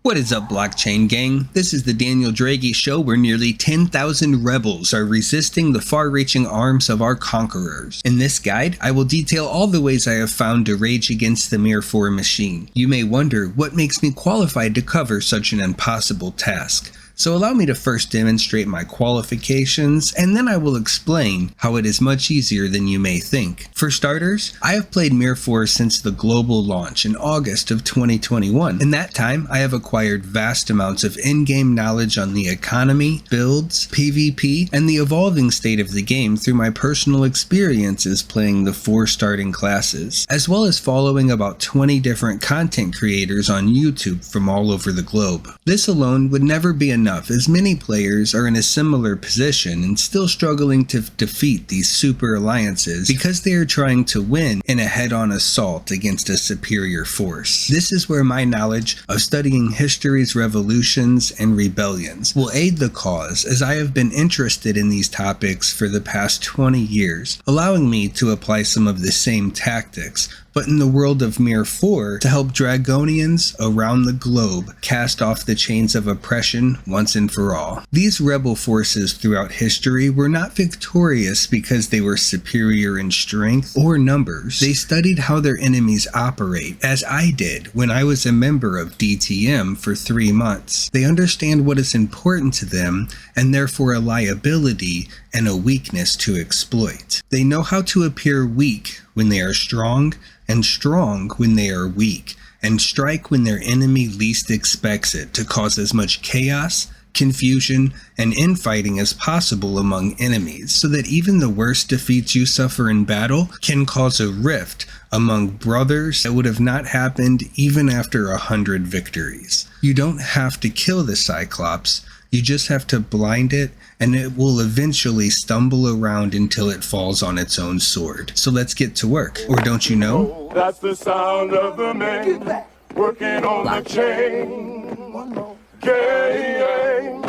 What is up, blockchain gang? This is the Daniel Draghi show, where nearly 10,000 rebels are resisting the far-reaching arms of our conquerors. In this guide, I will detail all the ways I have found to rage against the MIR4 machine. You may wonder what makes me qualified to cover such an impossible task. So allow me to first demonstrate my qualifications, and then I will explain how it is much easier than you may think. For starters, I have played MIR4 since the global launch in August of 2021. In that time, I have acquired vast amounts of in-game knowledge on the economy, builds, PvP, and the evolving state of the game through my personal experiences playing the 4 starting classes, as well as following about 20 different content creators on YouTube from all over the globe. This alone would never be enough, as many players are in a similar position and still struggling to defeat these super alliances because they are trying to win in a head-on assault against a superior force. This is where my knowledge of studying history's revolutions and rebellions will aid the cause, as I have been interested in these topics for the past 20 years, allowing me to apply some of the same tactics, but in the world of MIR4 to help Dragonians around the globe cast off the chains of oppression once and for all. These rebel forces throughout history were not victorious because they were superior in strength or numbers. They studied how their enemies operate, as I did when I was a member of DTM for 3 months. They understand what is important to them, and therefore a liability and a weakness to exploit. They know how to appear weak when they are strong, and strong when they are weak, and strike when their enemy least expects it, to cause as much chaos, confusion, and infighting as possible among enemies, so that even the worst defeats you suffer in battle can cause a rift among brothers that would have not happened even after 100 victories. You don't have to kill the Cyclops, you just have to blind it, and it will eventually stumble around until it falls on its own sword. So let's get to work. Or don't you know? That's the sound of the men working on the chain. Gang.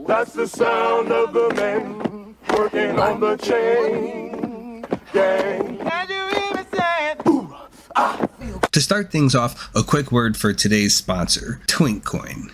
That's the sound of the men working on the chain. Gang. And you even said, ooh, ah. To start things off, a quick word for today's sponsor, Kucoin.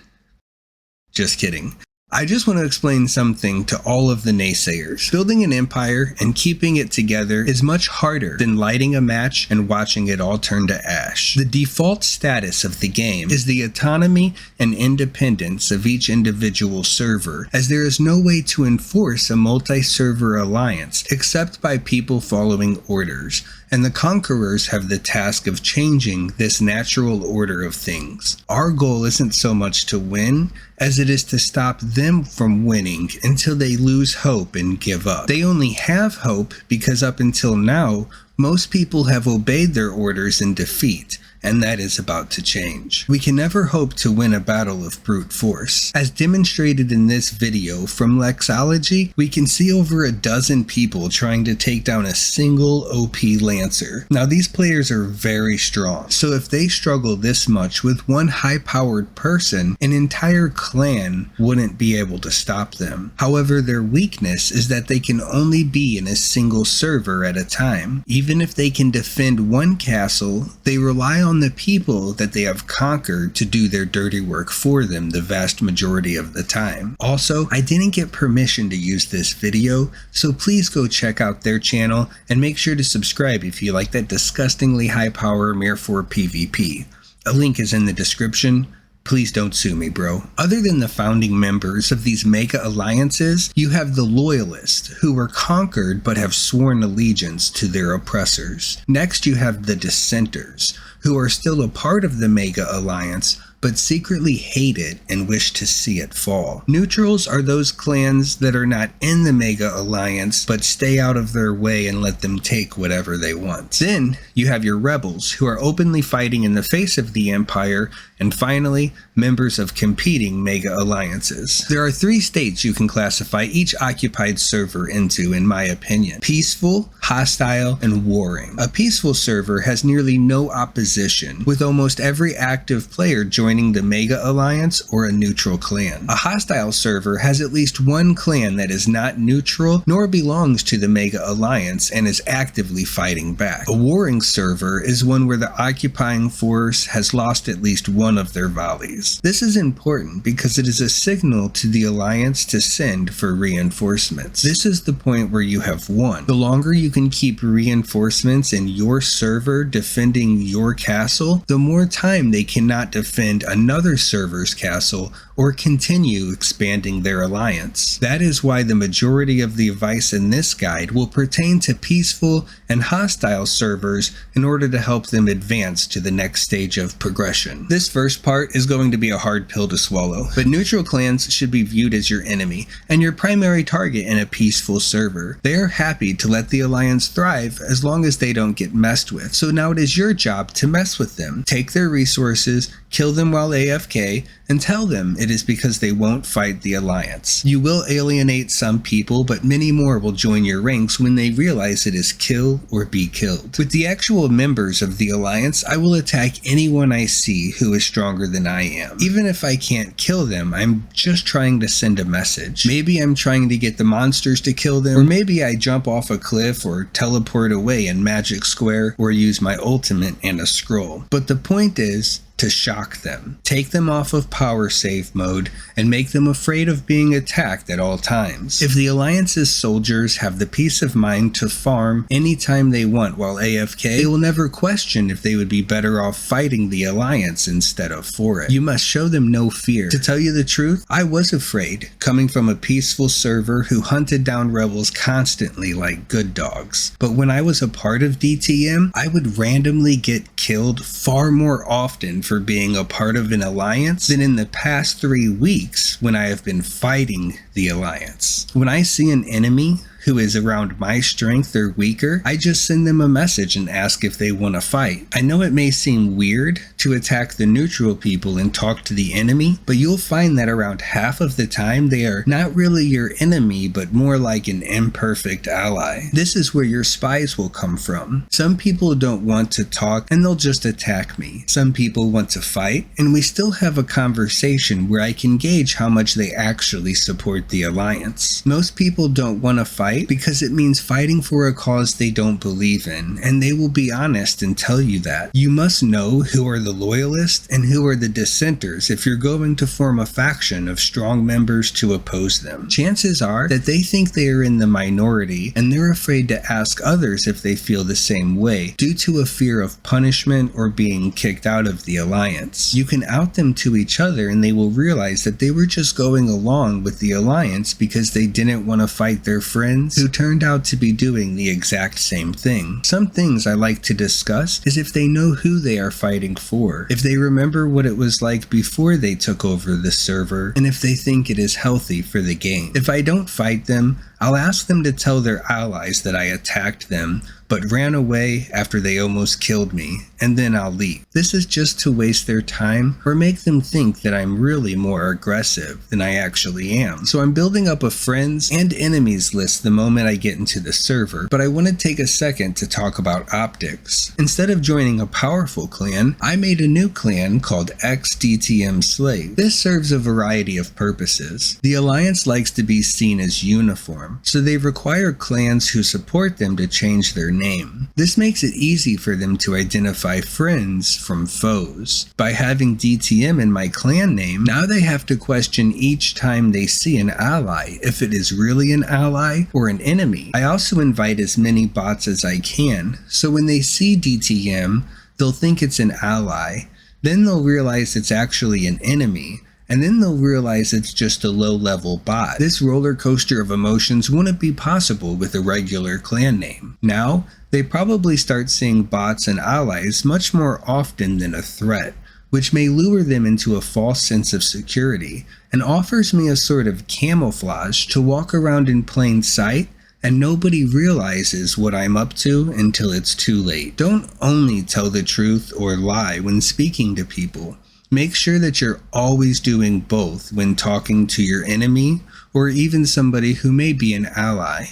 Just kidding. I just want to explain something to all of the naysayers. Building an empire and keeping it together is much harder than lighting a match and watching it all turn to ash. The default status of the game is the autonomy and independence of each individual server, as there is no way to enforce a multi-server alliance except by people following orders, and the conquerors have the task of changing this natural order of things. Our goal isn't so much to win as it is to stop them from winning until they lose hope and give up. They only have hope because up until now, most people have obeyed their orders in defeat, and that is about to change. We can never hope to win a battle of brute force. As demonstrated in this video from Lexology, we can see over a dozen people trying to take down a single OP Lancer. Now these players are very strong, so if they struggle this much with one high-powered person, an entire clan wouldn't be able to stop them. However, their weakness is that they can only be in a single server at a time. Even if they can defend one castle, they rely on the people that they have conquered to do their dirty work for them the vast majority of the time. Also, I didn't get permission to use this video, so please go check out their channel and make sure to subscribe if you like that disgustingly high power MIR4 PvP. A link is in the description. Please don't sue me, bro. Other than the founding members of these mega alliances, you have the loyalists, who were conquered but have sworn allegiance to their oppressors. Next, you have the dissenters, who are still a part of the mega alliance, but secretly hate it and wish to see it fall. Neutrals are those clans that are not in the mega alliance, but stay out of their way and let them take whatever they want. Then you have your rebels, who are openly fighting in the face of the empire, and finally, members of competing mega alliances. There are 3 states you can classify each occupied server into, in my opinion: peaceful, hostile, and warring. A peaceful server has nearly no opposition position, with almost every active player joining the Mega Alliance or a neutral clan. A hostile server has at least one clan that is not neutral nor belongs to the Mega Alliance and is actively fighting back. A warring server is one where the occupying force has lost at least one of their volleys. This is important because it is a signal to the Alliance to send for reinforcements. This is the point where you have won. The longer you can keep reinforcements in your server defending your castle, the more time they cannot defend another server's castle or continue expanding their alliance. That is why the majority of the advice in this guide will pertain to peaceful and hostile servers in order to help them advance to the next stage of progression. This first part is going to be a hard pill to swallow, but neutral clans should be viewed as your enemy and your primary target in a peaceful server. They are happy to let the alliance thrive as long as they don't get messed with, so now it is your job to mess with them. Take their resources, kill them while AFK, and tell them it is because they won't fight the alliance. You will alienate some people, but many more will join your ranks when they realize it is kill or be killed. With the actual members of the alliance, I will attack anyone I see who is stronger than I am. Even if I can't kill them, I'm just trying to send a message. Maybe I'm trying to get the monsters to kill them, or maybe I jump off a cliff or teleport away in Magic Square or use my ultimate and a scroll. But the point is to shock them, take them off of power save mode, and make them afraid of being attacked at all times. If the Alliance's soldiers have the peace of mind to farm anytime they want while AFK, they will never question if they would be better off fighting the Alliance instead of for it. You must show them no fear. To tell you the truth, I was afraid, coming from a peaceful server who hunted down rebels constantly like good dogs. But when I was a part of DTM, I would randomly get killed far more often for being a part of an alliance than in the past 3 weeks when I have been fighting the alliance. When I see an enemy who is around my strength or weaker, I just send them a message and ask if they want to fight. I know it may seem weird to attack the neutral people and talk to the enemy, but you'll find that around half of the time they are not really your enemy, but more like an imperfect ally. This is where your spies will come from. Some people don't want to talk and they'll just attack me. Some people want to fight, and we still have a conversation where I can gauge how much they actually support the alliance. Most people don't want to fight because it means fighting for a cause they don't believe in, and they will be honest and tell you that. You must know who are the loyalists and who are the dissenters if you're going to form a faction of strong members to oppose them. Chances are that they think they are in the minority and they're afraid to ask others if they feel the same way due to a fear of punishment or being kicked out of the alliance. You can out them to each other and they will realize that they were just going along with the alliance because they didn't want to fight their friends who turned out to be doing the exact same thing. Some things I like to discuss is if they know who they are fighting for, if they remember what it was like before they took over the server, and if they think it is healthy for the game. If I don't fight them, I'll ask them to tell their allies that I attacked them, but ran away after they almost killed me, and then I'll leave. This is just to waste their time or make them think that I'm really more aggressive than I actually am. So I'm building up a friends and enemies list the moment I get into the server, but I want to take a second to talk about optics. Instead of joining a powerful clan, I made a new clan called XDTM Slave. This serves a variety of purposes. The Alliance likes to be seen as uniform, so they require clans who support them to change their name. This makes it easy for them to identify friends from foes. By having DTM in my clan name, now they have to question each time they see an ally if it is really an ally or an enemy. I also invite as many bots as I can, so when they see DTM, they'll think it's an ally, then they'll realize it's actually an enemy, and then they'll realize it's just a low-level bot. This roller coaster of emotions wouldn't be possible with a regular clan name. Now, they probably start seeing bots and allies much more often than a threat, which may lure them into a false sense of security, and offers me a sort of camouflage to walk around in plain sight and nobody realizes what I'm up to until it's too late. Don't only tell the truth or lie when speaking to people. Make sure that you're always doing both when talking to your enemy or even somebody who may be an ally.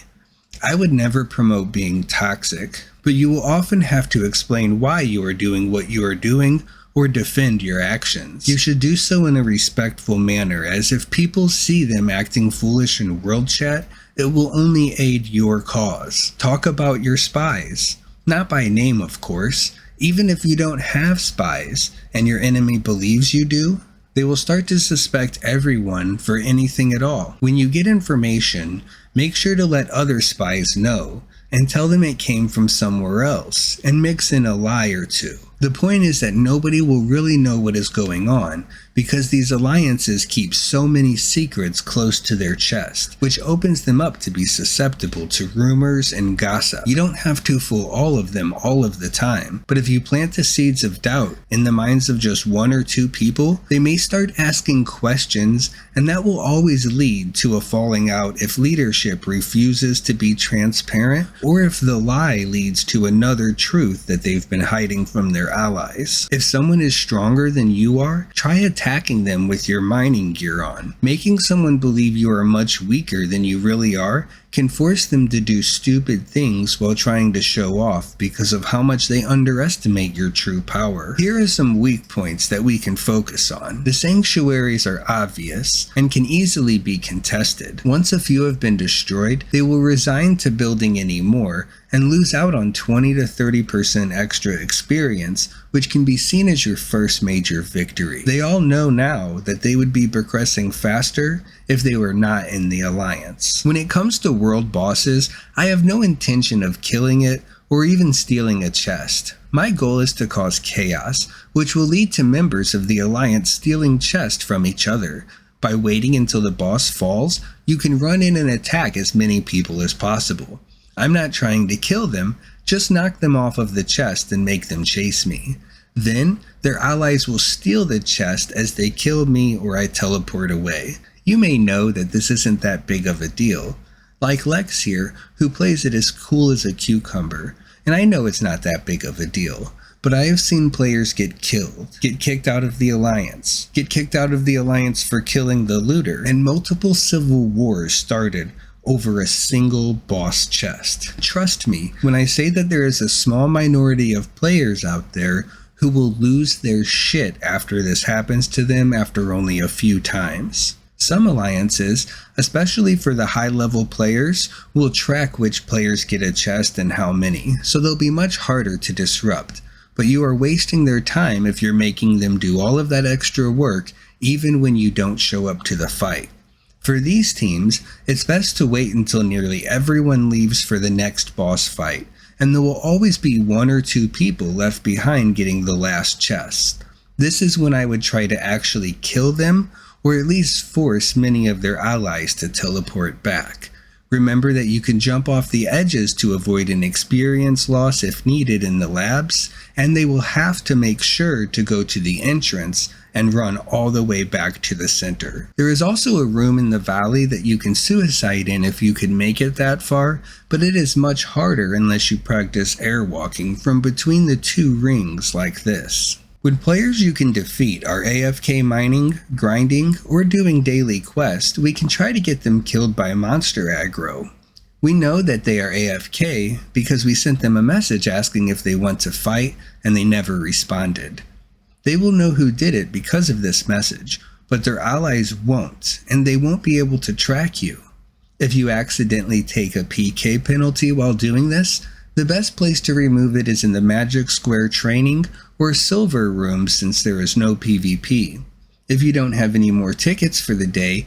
I would never promote being toxic, but you will often have to explain why you are doing what you are doing or defend your actions. You should do so in a respectful manner, as if people see them acting foolish in world chat, it will only aid your cause. Talk about your spies. Not by name, of course. Even if you don't have spies, and your enemy believes you do, they will start to suspect everyone for anything at all. When you get information, make sure to let other spies know, and tell them it came from somewhere else, and mix in a lie or two. The point is that nobody will really know what is going on, because these alliances keep so many secrets close to their chest, which opens them up to be susceptible to rumors and gossip. You don't have to fool all of them all of the time, but if you plant the seeds of doubt in the minds of just one or two people, they may start asking questions, and that will always lead to a falling out if leadership refuses to be transparent, or if the lie leads to another truth that they've been hiding from their allies. If someone is stronger than you are, try attacking them with your mining gear on. Making someone believe you are much weaker than you really are can force them to do stupid things while trying to show off because of how much they underestimate your true power. Here are some weak points that we can focus on. The sanctuaries are obvious and can easily be contested. Once a few have been destroyed, they will resign to building any more and lose out on 20 to 30% extra experience, which can be seen as your first major victory. They all know now that they would be progressing faster if they were not in the alliance. When it comes to world bosses, I have no intention of killing it or even stealing a chest. My goal is to cause chaos, which will lead to members of the alliance stealing chests from each other. By waiting until the boss falls, you can run in and attack as many people as possible. I'm not trying to kill them, just knock them off of the chest and make them chase me. Then, their allies will steal the chest as they kill me or I teleport away. You may know that this isn't that big of a deal. Like Lex here, who plays it as cool as a cucumber, and I know it's not that big of a deal. But I have seen players get killed, get kicked out of the alliance, for killing the looter, and multiple civil wars started over a single boss chest. Trust me when I say that there is a small minority of players out there who will lose their shit after this happens to them after only a few times. Some alliances, especially for the high-level players, will track which players get a chest and how many, so they'll be much harder to disrupt. But you are wasting their time if you're making them do all of that extra work even when you don't show up to the fight. For these teams, it's best to wait until nearly everyone leaves for the next boss fight, and there will always be one or two people left behind getting the last chest. This is when I would try to actually kill them, or at least force many of their allies to teleport back. Remember that you can jump off the edges to avoid an experience loss if needed in the labs, and they will have to make sure to go to the entrance and run all the way back to the center. There is also a room in the valley that you can suicide in if you can make it that far, but it is much harder unless you practice airwalking from between the two rings like this. When players you can defeat are AFK mining, grinding, or doing daily quests, we can try to get them killed by monster aggro. We know that they are AFK because we sent them a message asking if they want to fight, and they never responded. They will know who did it because of this message, but their allies won't, and they won't be able to track you. If you accidentally take a PK penalty while doing this, the best place to remove it is in the Magic Square training or silver room since there is no PvP. If you don't have any more tickets for the day,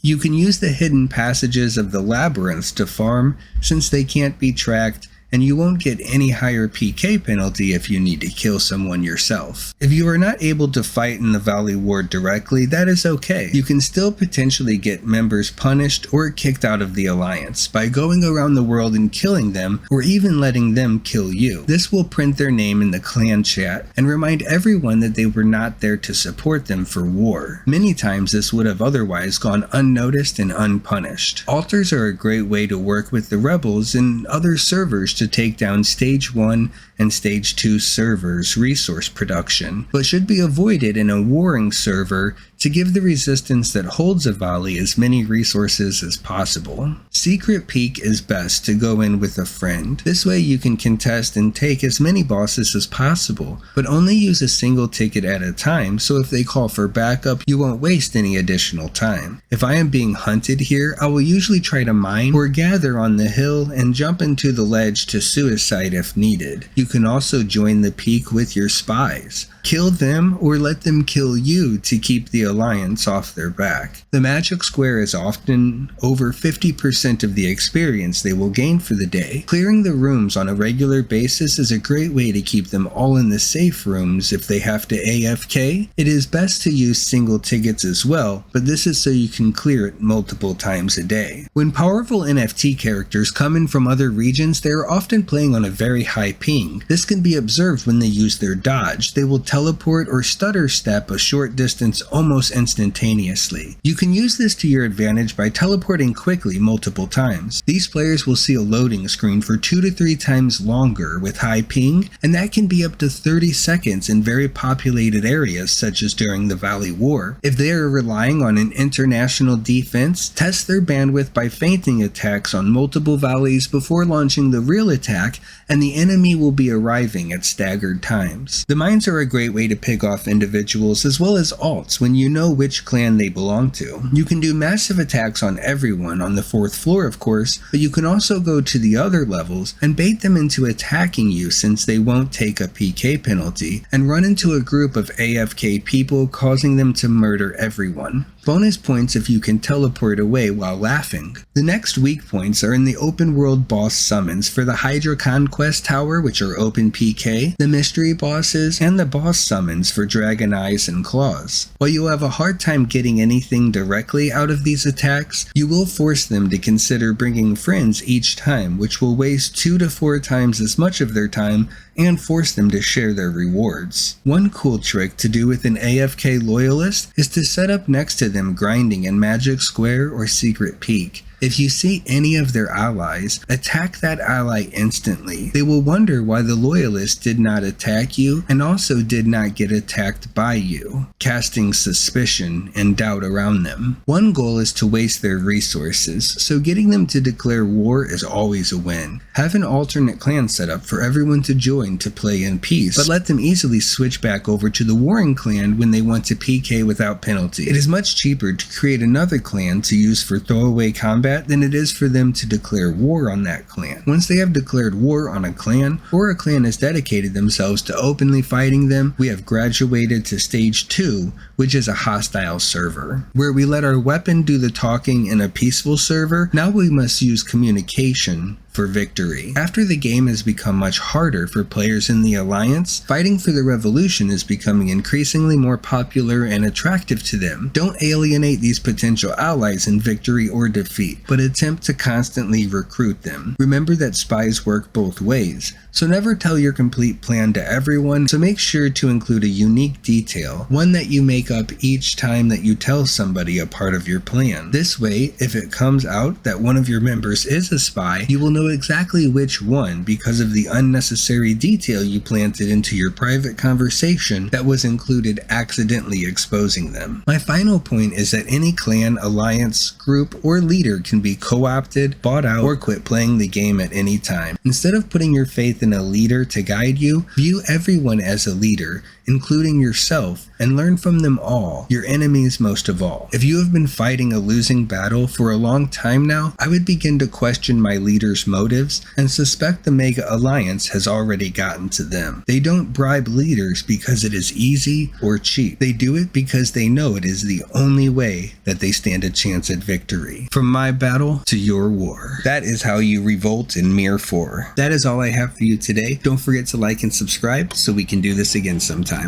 you can use the hidden passages of the labyrinths to farm since they can't be tracked, and you won't get any higher PK penalty if you need to kill someone yourself. If you are not able to fight in the Valley Ward directly, that is okay. You can still potentially get members punished or kicked out of the Alliance by going around the world and killing them, or even letting them kill you. This will print their name in the clan chat and remind everyone that they were not there to support them for war. Many times this would have otherwise gone unnoticed and unpunished. Altars are a great way to work with the rebels and other servers to take down Stage 1 and Stage 2 servers' resource production, but should be avoided in a warring server to give the resistance that holds a volley as many resources as possible. Secret Peek is best to go in with a friend. This way you can contest and take as many bosses as possible, but only use a single ticket at a time, so if they call for backup, you won't waste any additional time. If I am being hunted here, I will usually try to mine or gather on the hill and jump into the ledge to suicide if needed. You can also join the peak with your spies. Kill them or let them kill you to keep the alliance off their back. The magic square is often over 50% of the experience they will gain for the day. Clearing the rooms on a regular basis is a great way to keep them all in the safe rooms if they have to AFK. It is best to use single tickets as well, but this is so you can clear it multiple times a day. When powerful NFT characters come in from other regions, they are often playing on a very high ping. This can be observed when they use their dodge. They will teleport or stutter step a short distance almost instantaneously. You can use this to your advantage by teleporting quickly multiple times. These players will see a loading screen for 2 to 3 times longer with high ping, and that can be up to 30 seconds in very populated areas such as during the Valley War. If they are relying on an international defense, test their bandwidth by feinting attacks on multiple valleys before launching the real attack, and the enemy will be arriving at staggered times. The mines are a great way to pick off individuals as well as alts when you know which clan they belong to. You can do massive attacks on everyone on the 4th floor of course, but you can also go to the other levels and bait them into attacking you since they won't take a PK penalty, and run into a group of AFK people causing them to murder everyone. Bonus points if you can teleport away while laughing. The next weak points are in the open world boss summons for the Hydra Conquest Tower, which are open PK, the mystery bosses, and the boss summons for Dragon Eyes and Claws. While you have a hard time getting anything directly out of these attacks, you will force them to consider bringing friends each time, which will waste 2 to 4 times as much of their time and force them to share their rewards. One cool trick to do with an AFK loyalist is to set up next to them grinding in Magic Square or Secret Peek. If you see any of their allies, attack that ally instantly. They will wonder why the loyalist did not attack you and also did not get attacked by you, casting suspicion and doubt around them. One goal is to waste their resources, so getting them to declare war is always a win. Have an alternate clan set up for everyone to join to play in peace, but let them easily switch back over to the warring clan when they want to PK without penalty. It is much cheaper to create another clan to use for throwaway combat than it is for them to declare war on that clan. Once they have declared war on a clan, or a clan has dedicated themselves to openly fighting them, we have graduated to stage 2, which is a hostile server. Where we let our weapon do the talking in a peaceful server, now we must use communication for victory. After the game has become much harder for players in the Alliance, fighting for the revolution is becoming increasingly more popular and attractive to them. Don't alienate these potential allies in victory or defeat, but attempt to constantly recruit them. Remember that spies work both ways, so never tell your complete plan to everyone, so make sure to include a unique detail, one that you make up each time that you tell somebody a part of your plan. This way, if it comes out that one of your members is a spy, you will know exactly which one because of the unnecessary detail you planted into your private conversation that was included accidentally exposing them. My final point is that any clan, alliance, group, or leader can be co-opted, bought out, or quit playing the game at any time. Instead of putting your faith in a leader to guide you, view everyone as a leader, including yourself, and learn from them all, your enemies most of all. If you have been fighting a losing battle for a long time now, I would begin to question my leader's motives and suspect the Mega Alliance has already gotten to them. They don't bribe leaders because it is easy or cheap. They do it because they know it is the only way that they stand a chance at victory. From my battle to your war. That is how you revolt in MIR4. That is all I have for you today. Don't forget to like and subscribe so we can do this again sometime.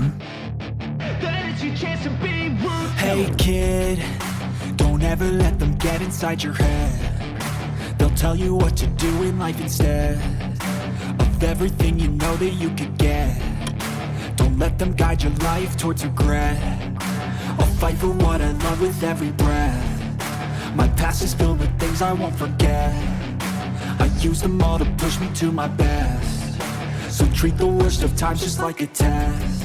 Hey kid, don't ever let them get inside your head. They'll tell you what to do in life instead of everything you know that you could get. Don't let them guide your life towards regret. I'll fight for what I love with every breath. My past is filled with things I won't forget. I use them all to push me to my best. So treat the worst of times just like a test.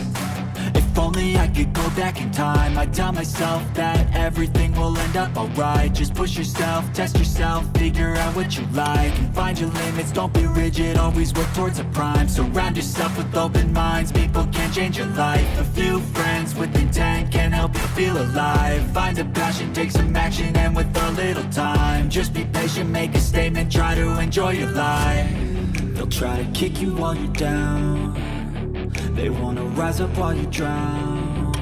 If only only I could go back in time, I'd tell myself that everything will end up alright. Just push yourself, test yourself, figure out what you like, and find your limits, don't be rigid, always work towards a prime. Surround yourself with open minds, people can change your life. A few friends with intent can help you feel alive. Find a passion, take some action, and with a little time, just be patient, make a statement, try to enjoy your life. They'll try to kick you while you're down, they wanna rise up while you drown,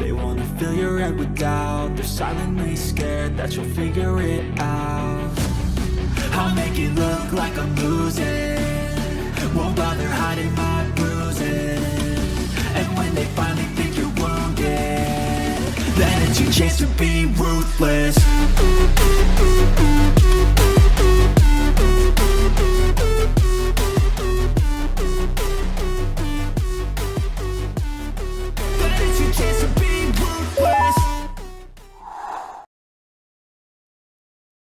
they wanna fill your head with doubt, they're silently scared that you'll figure it out. I'll make it look like I'm losing, won't bother hiding my bruises, and when they finally think you're wounded, then it's your chance to be ruthless.